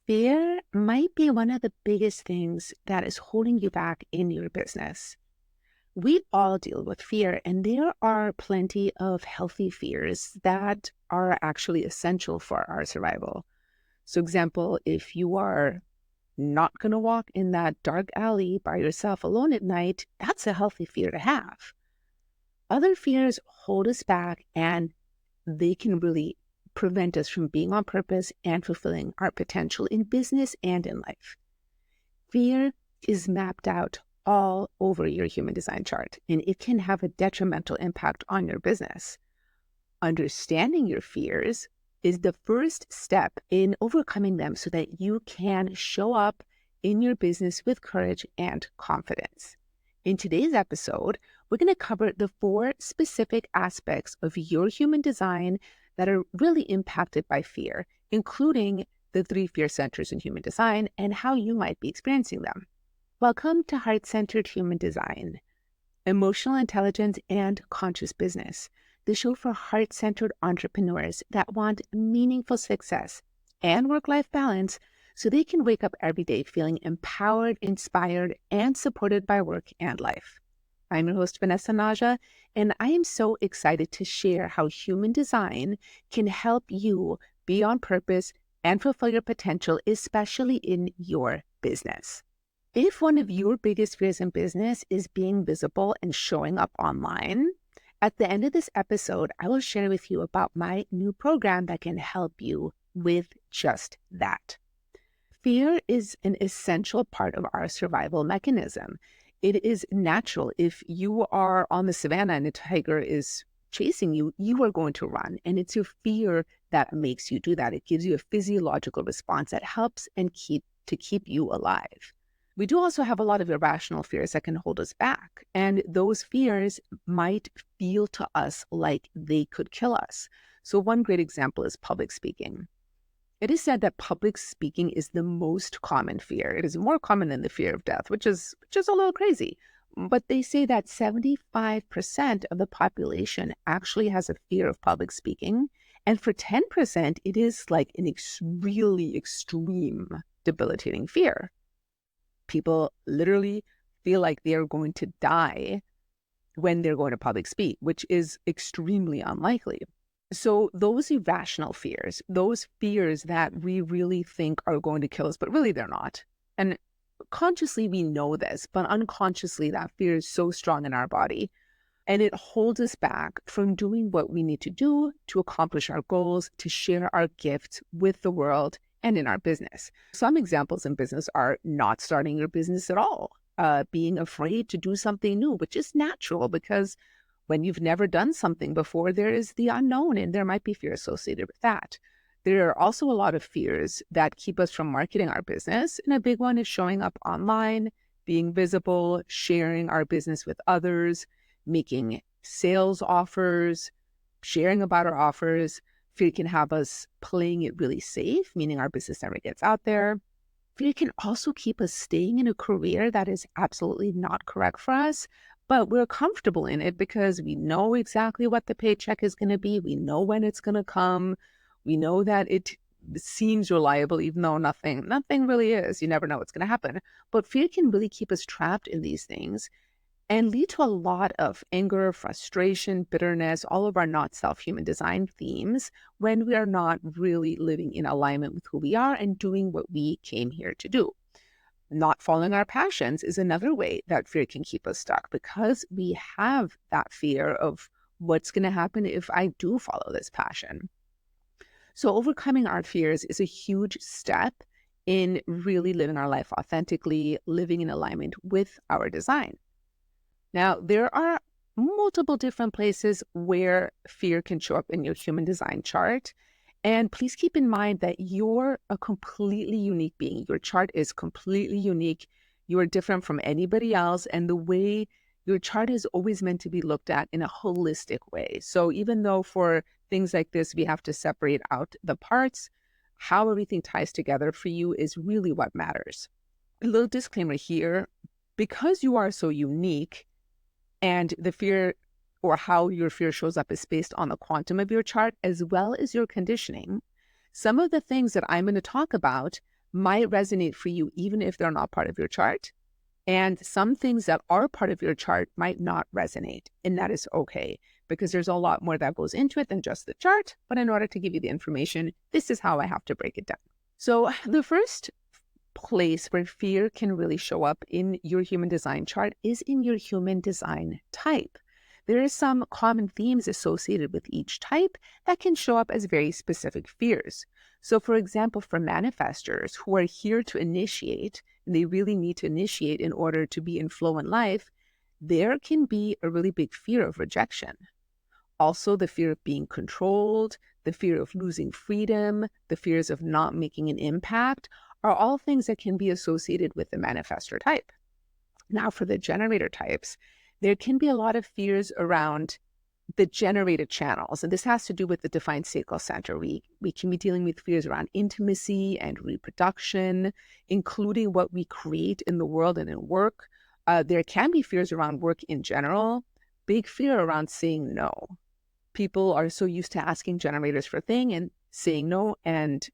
Fear might be one of the biggest things that is holding you back in your business. We all deal with fear, and there are plenty of healthy fears that are actually essential for our survival. So, example, if you are not going to walk in that dark alley by yourself alone at night, that's a healthy fear to have. Other fears hold us back, and they can really prevent us from being on purpose and fulfilling our potential in business and in life. Fear is mapped out all over your human design chart, and it can have a detrimental impact on your business. Understanding your fears is the first step in overcoming them so that you can show up in your business with courage and confidence. In today's episode, we're going to cover the 4 specific aspects of your human design that are really impacted by fear, including the 3 fear centers in human design and how you might be experiencing them. Welcome to Heart-Centered Human Design, Emotional Intelligence and Conscious Business, the show for heart-centered entrepreneurs that want meaningful success and work-life balance so they can wake up every day feeling empowered, inspired, and supported by work and life. I'm your host, Vanessa Naja, and I am so excited to share how human design can help you be on purpose and fulfill your potential, especially in your business. If one of your biggest fears in business is being visible and showing up online, at the end of this episode, I will share with you about my new program that can help you with just that. Fear is an essential part of our survival mechanism. It is natural. If you are on the savannah and a tiger is chasing you, you are going to run. And it's your fear that makes you do that. It gives you a physiological response that helps and keep you alive. We do also have a lot of irrational fears that can hold us back. And those fears might feel to us like they could kill us. So one great example is public speaking. It is said that public speaking is the most common fear. It is more common than the fear of death, which is a little crazy. But they say that 75% of the population actually has a fear of public speaking. And for 10%, it is like an really extreme, debilitating fear. People literally feel like they are going to die when they're going to public speak, which is extremely unlikely. So those irrational fears, those fears that we really think are going to kill us, but really they're not. And consciously we know this, but unconsciously that fear is so strong in our body. And it holds us back from doing what we need to do to accomplish our goals, to share our gifts with the world and in our business. Some examples in business are not starting your business at all, being afraid to do something new, which is natural because when you've never done something before, there is the unknown, and there might be fear associated with that. There are also a lot of fears that keep us from marketing our business, and a big one is showing up online, being visible, sharing our business with others, making sales offers, sharing about our offers. Fear can have us playing it really safe, meaning our business never gets out there. Fear can also keep us staying in a career that is absolutely not correct for us, but we're comfortable in it because we know exactly what the paycheck is going to be. We know when it's going to come. We know that it seems reliable, even though nothing really is. You never know what's going to happen. But fear can really keep us trapped in these things and lead to a lot of anger, frustration, bitterness, all of our not self-human design themes when we are not really living in alignment with who we are and doing what we came here to do. Not following our passions is another way that fear can keep us stuck because we have that fear of what's going to happen if I do follow this passion. So overcoming our fears is a huge step in really living our life authentically, living in alignment with our design. Now, there are multiple different places where fear can show up in your human design chart. And please keep in mind that you're a completely unique being. Your chart is completely unique. You are different from anybody else. And the way your chart is always meant to be looked at in a holistic way. So even though for things like this, we have to separate out the parts, how everything ties together for you is really what matters. A little disclaimer here, because you are so unique and the fear or how your fear shows up is based on the quantum of your chart as well as your conditioning, some of the things that I'm going to talk about might resonate for you, even if they're not part of your chart. And some things that are part of your chart might not resonate. And that is okay, because there's a lot more that goes into it than just the chart. But in order to give you the information, this is how I have to break it down. So the first place where fear can really show up in your human design chart is in your human design type. There are some common themes associated with each type that can show up as very specific fears. So for example, for manifestors who are here to initiate, and they really need to initiate in order to be in flow in life, there can be a really big fear of rejection. Also, the fear of being controlled, the fear of losing freedom, the fears of not making an impact are all things that can be associated with the manifestor type. Now, for the generator types, there can be a lot of fears around the generated channels. And this has to do with the defined sacral center. We can be dealing with fears around intimacy and reproduction, including what we create in the world and in work. There can be fears around work in general, big fear around saying no. People are so used to asking generators for things and saying no, and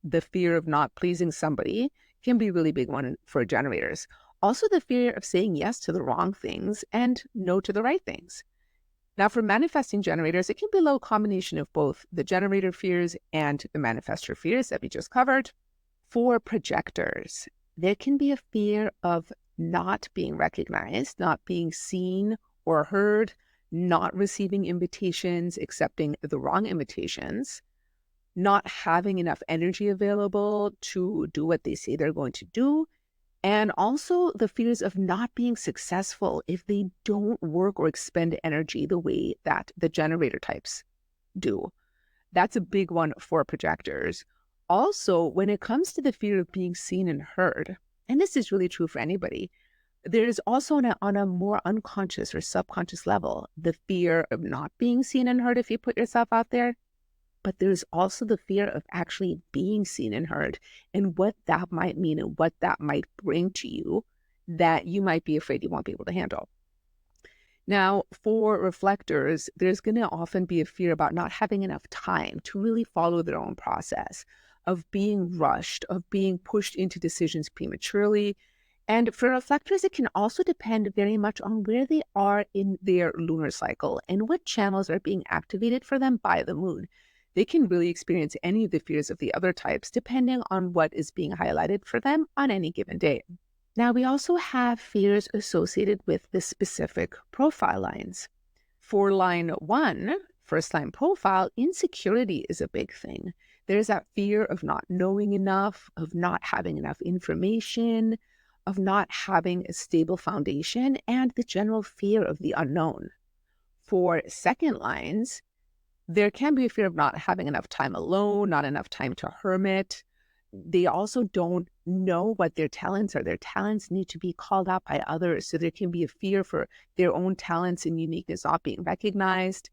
the fear of not pleasing somebody can be a really big one for generators. Also, the fear of saying yes to the wrong things and no to the right things. Now, for manifesting generators, it can be a little combination of both the generator fears and the manifestor fears that we just covered. For projectors, there can be a fear of not being recognized, not being seen or heard, not receiving invitations, accepting the wrong invitations, not having enough energy available to do what they say they're going to do, and also the fears of not being successful if they don't work or expend energy the way that the generator types do. That's a big one for projectors. Also, when it comes to the fear of being seen and heard, and this is really true for anybody, there is also on a more unconscious or subconscious level, the fear of not being seen and heard if you put yourself out there. But there's also the fear of actually being seen and heard and what that might mean and what that might bring to you that you might be afraid you won't be able to handle. Now, for reflectors, there's going to often be a fear about not having enough time to really follow their own process, of being rushed, of being pushed into decisions prematurely. And for reflectors, it can also depend very much on where they are in their lunar cycle and what channels are being activated for them by the moon. They can really experience any of the fears of the other types depending on what is being highlighted for them on any given day. Now, we also have fears associated with the specific profile lines. For line 1, first line profile, insecurity is a big thing. There's that fear of not knowing enough, of not having enough information, of not having a stable foundation, and the general fear of the unknown. For second lines, there can be a fear of not having enough time alone, not enough time to hermit. They also don't know what their talents are. Their talents need to be called out by others. So there can be a fear for their own talents and uniqueness not being recognized.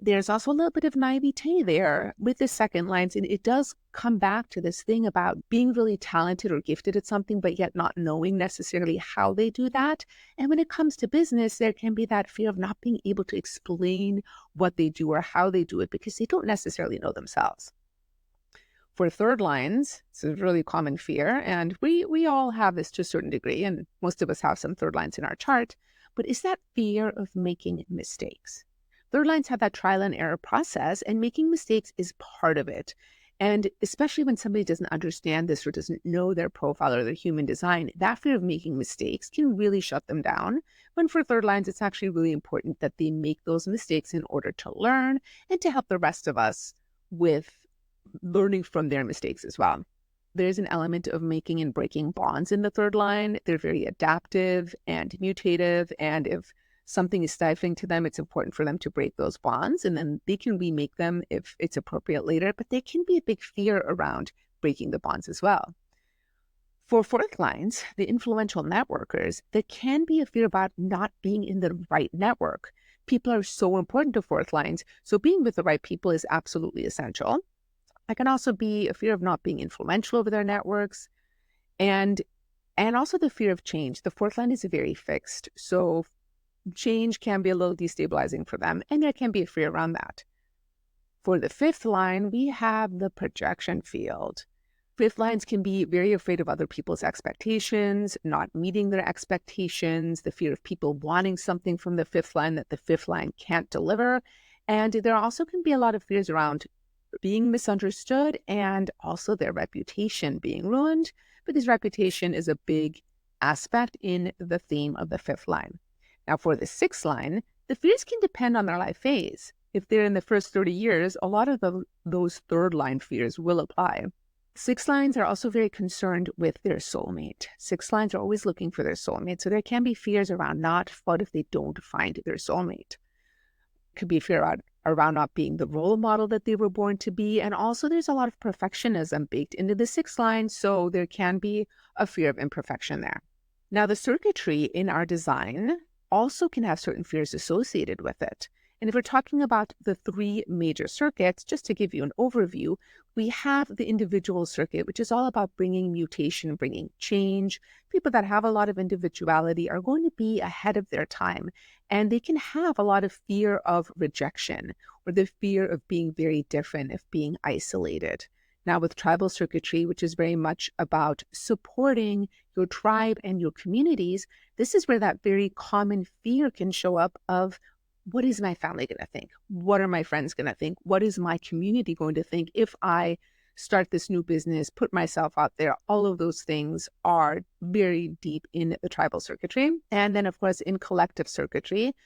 There's also a little bit of naivete there with the second lines. And it does come back to this thing about being really talented or gifted at something, but yet not knowing necessarily how they do that. And when it comes to business, there can be that fear of not being able to explain what they do or how they do it because they don't necessarily know themselves. For third lines, it's a really common fear, and we all have this to a certain degree, and most of us have some third lines in our chart, but is that fear of making mistakes. Third lines have that trial and error process, and making mistakes is part of it. And especially when somebody doesn't understand this or doesn't know their profile or their human design, that fear of making mistakes can really shut them down. When for third lines, it's actually really important that they make those mistakes in order to learn and to help the rest of us with learning from their mistakes as well. There's an element of making and breaking bonds in the third line. They're very adaptive and mutative, and if something is stifling to them, it's important for them to break those bonds, and then they can remake them if it's appropriate later, but there can be a big fear around breaking the bonds as well. For fourth lines, the influential networkers, there can be a fear about not being in the right network. People are so important to fourth lines, so being with the right people is absolutely essential. There can also be a fear of not being influential over their networks, and also the fear of change. The fourth line is very fixed, so change can be a little destabilizing for them, and there can be a fear around that. For the fifth line, we have the projection field. Fifth lines can be very afraid of other people's expectations, not meeting their expectations, the fear of people wanting something from the fifth line that the fifth line can't deliver. And there also can be a lot of fears around being misunderstood and also their reputation being ruined, because reputation is a big aspect in the theme of the fifth line. Now, for the sixth line, the fears can depend on their life phase. If they're in the first 30 years, a lot of those third line fears will apply. Six lines are also very concerned with their soulmate. Six lines are always looking for their soulmate. So there can be fears around what if they don't find their soulmate. Could be fear around not being the role model that they were born to be. And also there's a lot of perfectionism baked into the sixth line. So there can be a fear of imperfection there. Now, the circuitry in our design also can have certain fears associated with it. And if we're talking about the three major circuits, just to give you an overview, we have the individual circuit, which is all about bringing mutation, bringing change. People that have a lot of individuality are going to be ahead of their time, and they can have a lot of fear of rejection or the fear of being very different, of being isolated. Now, with tribal circuitry, which is very much about supporting your tribe and your communities, this is where that very common fear can show up of, what is my family going to think? What are my friends going to think? What is my community going to think if I start this new business, put myself out there? All of those things are very deep in the tribal circuitry. And then, of course, in collective circuitry,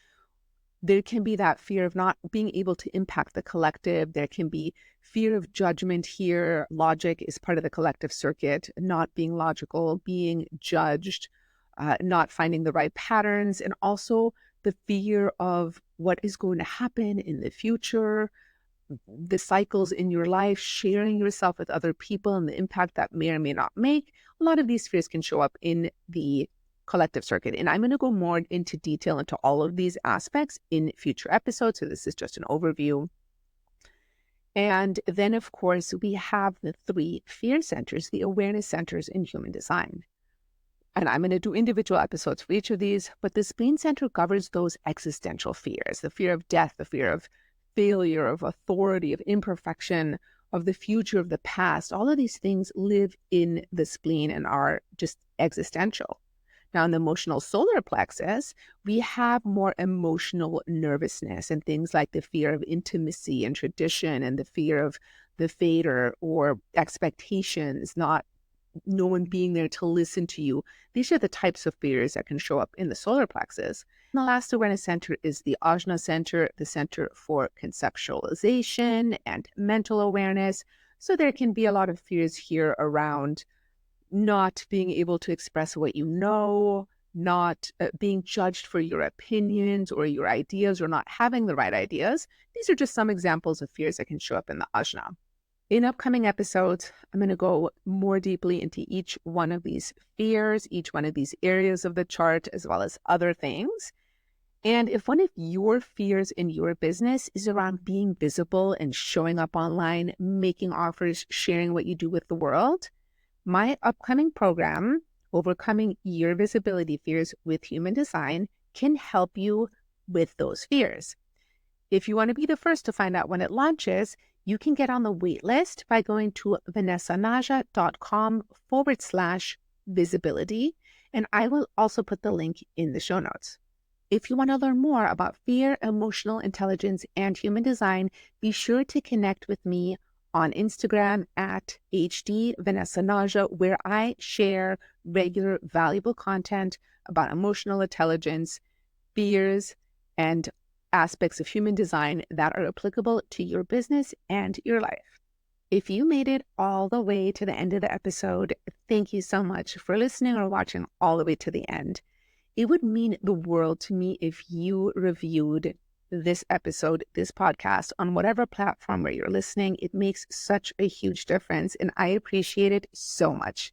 there can be that fear of not being able to impact the collective. There can be fear of judgment here. Logic is part of the collective circuit, not being logical, being judged, not finding the right patterns, and also the fear of what is going to happen in the future, the cycles in your life, sharing yourself with other people and the impact that may or may not make. A lot of these fears can show up in the collective circuit. And I'm going to go more into detail into all of these aspects in future episodes. So this is just an overview. And then, of course, we have the three fear centers, the awareness centers in human design. And I'm going to do individual episodes for each of these, but the spleen center governs those existential fears, the fear of death, the fear of failure, of authority, of imperfection, of the future, of the past. All of these things live in the spleen and are just existential. Now, in the emotional solar plexus, we have more emotional nervousness and things like the fear of intimacy and tradition and the fear of the fate or expectations, not no one being there to listen to you. These are the types of fears that can show up in the solar plexus. And the last awareness center is the Ajna center, the center for conceptualization and mental awareness. So there can be a lot of fears here around not being able to express what you know, not being judged for your opinions or your ideas or not having the right ideas. These are just some examples of fears that can show up in the Ajna. In upcoming episodes, I'm going to go more deeply into each one of these fears, each one of these areas of the chart, as well as other things. And if one of your fears in your business is around being visible and showing up online, making offers, sharing what you do with the world, my upcoming program, Overcoming Your Visibility Fears with Human Design, can help you with those fears. If you want to be the first to find out when it launches, you can get on the wait list by going to vanessanaja.com/visibility, and I will also put the link in the show notes. If you want to learn more about fear, emotional intelligence, and human design, be sure to connect with me on Instagram at @HDVanessaNaja, where I share regular valuable content about emotional intelligence, fears, and aspects of human design that are applicable to your business and your life. If you made it all the way to the end of the episode, thank you so much for listening or watching all the way to the end. It would mean the world to me if you reviewed this episode, this podcast, on whatever platform where you're listening. It makes such a huge difference, and I appreciate it so much.